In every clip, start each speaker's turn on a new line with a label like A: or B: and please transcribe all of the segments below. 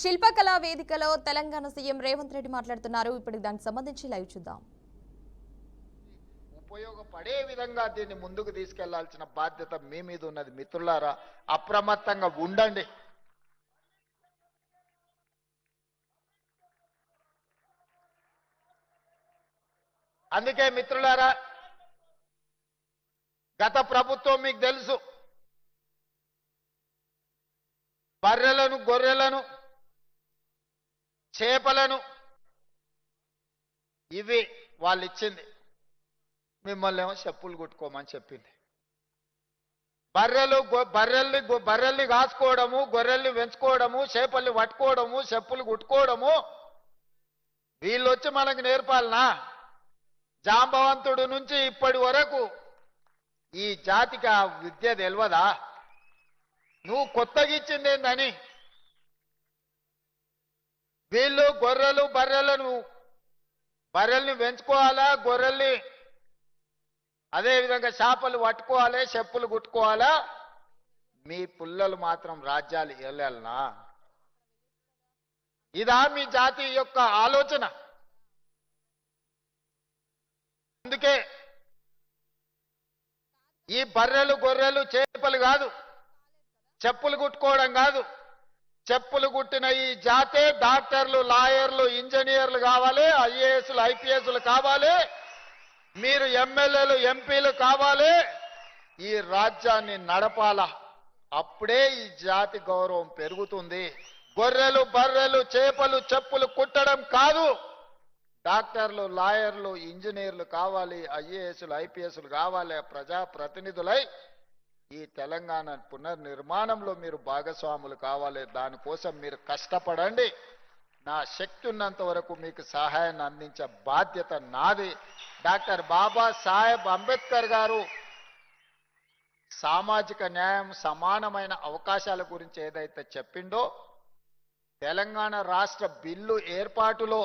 A: శిల్పకళా వేదికలో తెలంగాణ సీఎం రేవంత్ రెడ్డి మాట్లాడుతున్నారు. ఇప్పుడు దానికి సంబంధించి లైవ్ చూద్దాం.
B: ఉపయోగపడే విధంగా దీన్ని ముందుకు తీసుకెళ్లాల్సిన బాధ్యత మీ మీద ఉన్నది. మిత్రులారా, అప్రమత్తంగా ఉండండి. అందుకే మిత్రులారా, గత ప్రభుత్వం మీకు తెలుసు, బర్రెలను, గొర్రెలను, చేపలను ఇవి వాళ్ళు ఇచ్చింది. మిమ్మల్ని ఏమో చెప్పులు కుట్టుకోమని చెప్పింది. బర్రెల్ని కాసుకోవడము, గొర్రెల్ని పెంచుకోవడము, చేపల్ని పట్టుకోవడము, చెప్పులు కుట్టుకోవడము వీళ్ళు వచ్చి మనకు నేర్పాలనా? జాంబవంతుడు నుంచి ఇప్పటి వరకు ఈ జాతికి ఆ విద్య తెలియదా? నువ్వు కొత్తగా ఇచ్చిందేందని వీళ్ళు బర్రెల్ని పెంచుకోవాలా, గొర్రెల్ని అదేవిధంగా చేపలు పట్టుకోవాలి, చెప్పులు కుట్టుకోవాలా? మీ పుల్లలు మాత్రం రాజ్యాలు వెళ్ళాలనా? ఇదా మీ జాతి యొక్క ఆలోచన? అందుకే ఈ బర్రెలు, గొర్రెలు, చేపలు కాదు, చెప్పులు కుట్టుకోవడం కాదు, చెప్పులు కుట్టిన ఈ జాతే డాక్టర్లు, లాయర్లు, ఇంజనీర్లు కావాలి, ఐఏఎస్లు, ఐపీఎస్లు కావాలి, మీరు ఎమ్మెల్యేలు, ఎంపీలు కావాలి. ఈ రాజ్యాన్ని నడపాలా. అప్పుడే ఈ జాతి గౌరవం పెరుగుతుంది. గొర్రెలు, బర్రెలు, చేపలు, చెప్పులు కుట్టడం కాదు. డాక్టర్లు, లాయర్లు, ఇంజనీర్లు కావాలి, ఐఏఎస్లు, ఐపీఎస్లు కావాలి. ప్రజాప్రతినిధులై ఈ తెలంగాణ పునర్నిర్మాణంలో మీరు భాగస్వాములు కావాలి. దానికోసం మీరు కష్టపడండి. నా శక్తి ఉన్నంత వరకు మీకు సహాయాన్ని అందించే బాధ్యత నాది. డాక్టర్ బాబాసాహెబ్ అంబేద్కర్ గారు సామాజిక న్యాయం, సమానమైన అవకాశాల గురించి ఏదైతే చెప్పిండో, తెలంగాణ రాష్ట్ర బిల్లు ఏర్పాటులో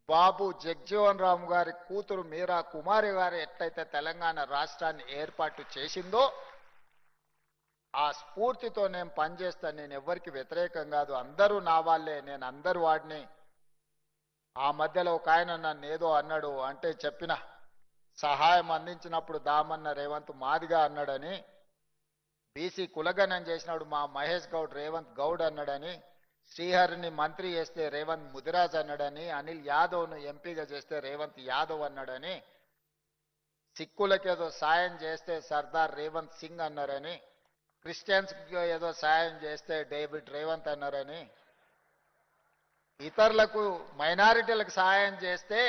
B: బాబు జగ్జీవన్ రామ్ గారి కూతురు మీరా కుమారి గారు ఎట్లయితే తెలంగాణ రాష్ట్రాన్ని ఏర్పాటు చేసిందో, ఆ స్ఫూర్తితో నేను పనిచేస్తాను. నేను ఎవరికి వ్యతిరేకం కాదు, అందరూ నా వాళ్ళే, నేను అందరు వాడిని. ఆ మధ్యలో ఒక ఆయన నన్ను ఏదో అన్నాడు అంటే చెప్పిన సహాయం అందించినప్పుడు దామన్న రేవంత్ మాదిగా అన్నాడని, బీసీ కులగణం చేసినప్పుడు మా మహేష్ గౌడ్ రేవంత్ గౌడ్ అన్నాడని, శ్రీహరిని మంత్రి చేస్తే రేవంత్ ముదిరాజ్ అన్నాడని, అనిల్ యాదవ్ను ఎంపీగా చేస్తే రేవంత్ యాదవ్ అన్నాడని, సిక్కులకేదో సాయం చేస్తే సర్దార్ రేవంత్ సింగ్ అన్నారని, క్రిస్టియన్స్ ఏదో సాయం చేస్తే డేవిడ్ రేవంత్ అన్నారని, ఇతరులకు మైనారిటీలకు సాయం చేస్తే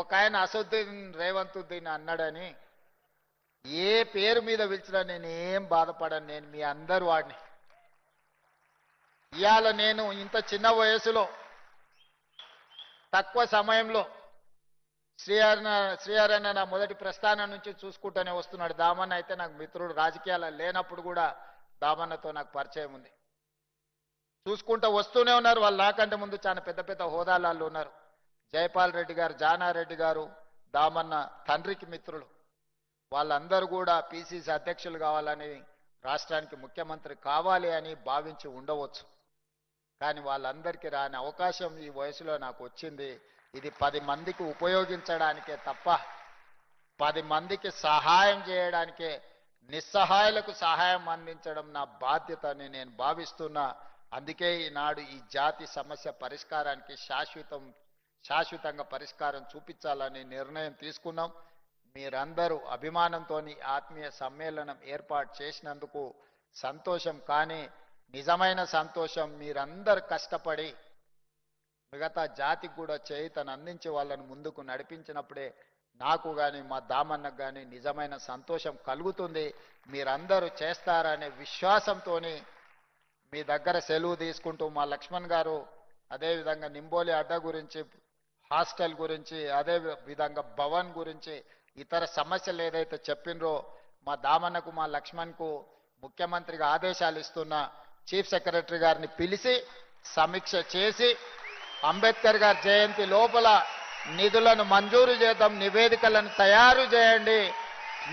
B: ఒక ఆయన అసదుద్దీన్ రేవంతుద్దీన్ అన్నాడని, ఏ పేరు మీద పిలిచినా నేను ఏం బాధపడను. నేను మీ అందరు వాడిని. ఇవాళ నేను ఇంత చిన్న వయసులో, తక్కువ సమయంలో శ్రీహరన్న నా మొదటి ప్రస్థానం నుంచి చూసుకుంటూనే వస్తున్నాడు. దామన్న అయితే నాకు మిత్రుడు, రాజకీయాలు లేనప్పుడు కూడా దామన్నతో నాకు పరిచయం ఉంది. చూసుకుంటూ వస్తూనే ఉన్నారు. వాళ్ళు నాకంటే ముందు చాలా పెద్ద పెద్ద హోదాలలో ఉన్నారు. జైపాల్ రెడ్డి గారు, జానారెడ్డి గారు దామన్న తండ్రికి మిత్రులు. వాళ్ళందరూ కూడా పిసిసి అధ్యక్షులు కావాలని, రాష్ట్రానికి ముఖ్యమంత్రి కావాలి అని భావించి ఉండవచ్చు. కానీ వాళ్ళందరికీ రాని అవకాశం ఈ వయసులో నాకు వచ్చింది. ఇది 10 మందికి ఉపయోగించడానికే తప్ప 10 మందికి సహాయం చేయడానికే, నిస్సహాయులకు సహాయం అందించడం నా బాధ్యత అని నేను భావిస్తున్నా. అందుకే ఈనాడు ఈ జాతి సమస్య పరిష్కారానికి శాశ్వతంగా పరిష్కారం చూపించాలని నిర్ణయం తీసుకున్నాం. మీరందరూ అభిమానంతో ఆత్మీయ సమ్మేళనం ఏర్పాటు చేసినందుకు సంతోషం. కానీ నిజమైన సంతోషం మీరందరూ కష్టపడి మిగతా జాతికి కూడా చేయుతను అందించి వాళ్ళని ముందుకు నడిపించినప్పుడే నాకు కానీ మా దామన్నకు కానీ నిజమైన సంతోషం కలుగుతుంది. మీరందరూ చేస్తారనే విశ్వాసంతో మీ దగ్గర సెలవు తీసుకుంటూ, మా లక్ష్మణ్ గారు అదేవిధంగా నింబోలి అడ్డ గురించి, హాస్టల్ గురించి, అదే విధంగా భవన్ గురించి, ఇతర సమస్యలు ఏదైతే చెప్పినరో మా దామన్నకు, మా లక్ష్మణ్కు ముఖ్యమంత్రిగా ఆదేశాలు ఇస్తున్న చీఫ్ సెక్రటరీ గారిని పిలిచి సమీక్ష చేసి అంబేద్కర్ గారి జయంతి లోపల నిధులను మంజూరు చేద్దాం, నివేదికలను తయారు చేయండి.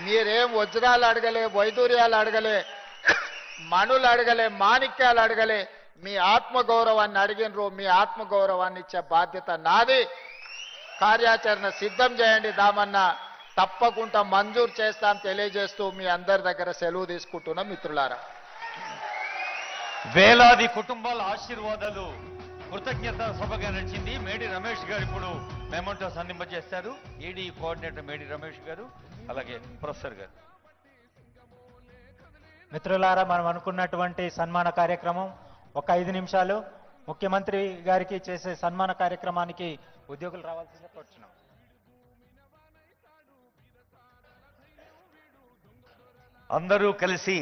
B: మీరేం వజ్రాలు అడగలే, వైదూర్యాలు అడగలే, మణులు అడగలే, మాణిక్యాలు అడగలే, మీ ఆత్మగౌరవాన్ని అడిగినరు, మీ ఆత్మగౌరవాన్ని ఇచ్చే బాధ్యత నాది. కార్యాచరణ సిద్ధం చేయండి దామన్న, తప్పకుండా మంజూరు చేస్తాం తెలియజేస్తూ మీ అందరి దగ్గర సెలవు తీసుకుంటున్నాం మిత్రులారా.
C: వేలాది కుటుంబాల ఆశీర్వాదాలు కృతజ్ఞత సభగా నడిచింది. మేడి రమేష్ గారు ఇప్పుడు మెమోంటోస్ అందింపజేస్తారు. ఈడీ కోఆర్డినేటర్ మేడి రమేష్ గారు, అలాగే ప్రొఫెసర్ గారు.
D: మిత్రులారా, మనం అనుకున్నటువంటి సన్మాన కార్యక్రమం ఒక 5 నిమిషాలు. ముఖ్యమంత్రి గారికి చేసే సన్మాన కార్యక్రమానికి ఉద్యోగులు రావాల్సిందిగా కోరుచున్నాం.
C: అందరూ కలిసి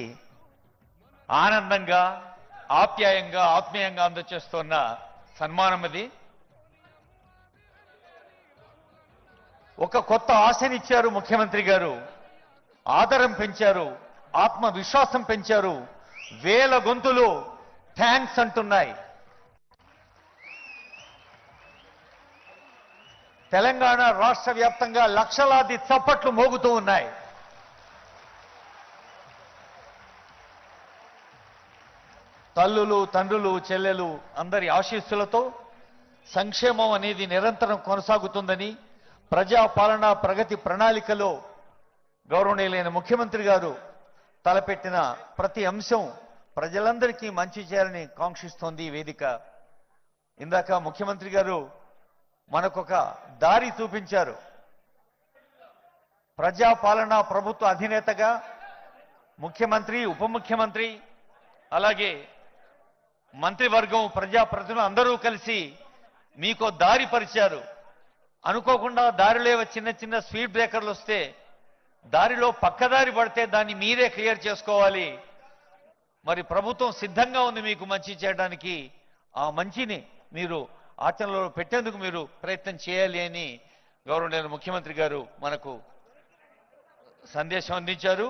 C: ఆనందంగా, ఆప్యాయంగా, ఆత్మీయంగా అందజేస్తున్న సన్మానం ఇది. ఒక కొత్త ఆశనిచ్చారు ముఖ్యమంత్రి గారు, ఆదరం పెంచారు, ఆత్మవిశ్వాసం పెంచారు. వేల గొంతులు థ్యాంక్స్ అంటున్నాయి. తెలంగాణ రాష్ట్ర వ్యాప్తంగా లక్షలాది చప్పట్లు మోగుతూ ఉన్నాయి. తల్లులు, తండ్రులు, చెల్లెలు అందరి ఆశీస్సులతో సంక్షేమం అనేది నిరంతరం కొనసాగుతుందని, ప్రజాపాలన ప్రగతి ప్రణాళికలో గౌరవనీయులైన ముఖ్యమంత్రి గారు తలపెట్టిన ప్రతి అంశం ప్రజలందరికీ మంచి చేయాలని కాంక్షిస్తోంది ఈ వేదిక. ఇందాక ముఖ్యమంత్రి గారు మనకొక దారి చూపించారు. ప్రజాపాలన ప్రభుత్వ అధినేతగా ముఖ్యమంత్రి, ఉప ముఖ్యమంత్రి, అలాగే మంత్రివర్గం, ప్రజాప్రతినిధులు అందరూ కలిసి మీకు దారి పరిచారు. అనుకోకుండా దారిలో చిన్న చిన్న స్పీడ్ బ్రేకర్లు వస్తే, దారిలో పక్కదారి పడితే దాన్ని మీరే క్లియర్ చేసుకోవాలి. మరి ప్రభుత్వం సిద్ధంగా ఉంది మీకు మంచి చేయడానికి. ఆ మంచిని మీరు ఆచరణలో పెట్టేందుకు మీరు ప్రయత్నం చేయాలి అని గౌరవనీయులైన ముఖ్యమంత్రి గారు మనకు సందేశం అందించారు.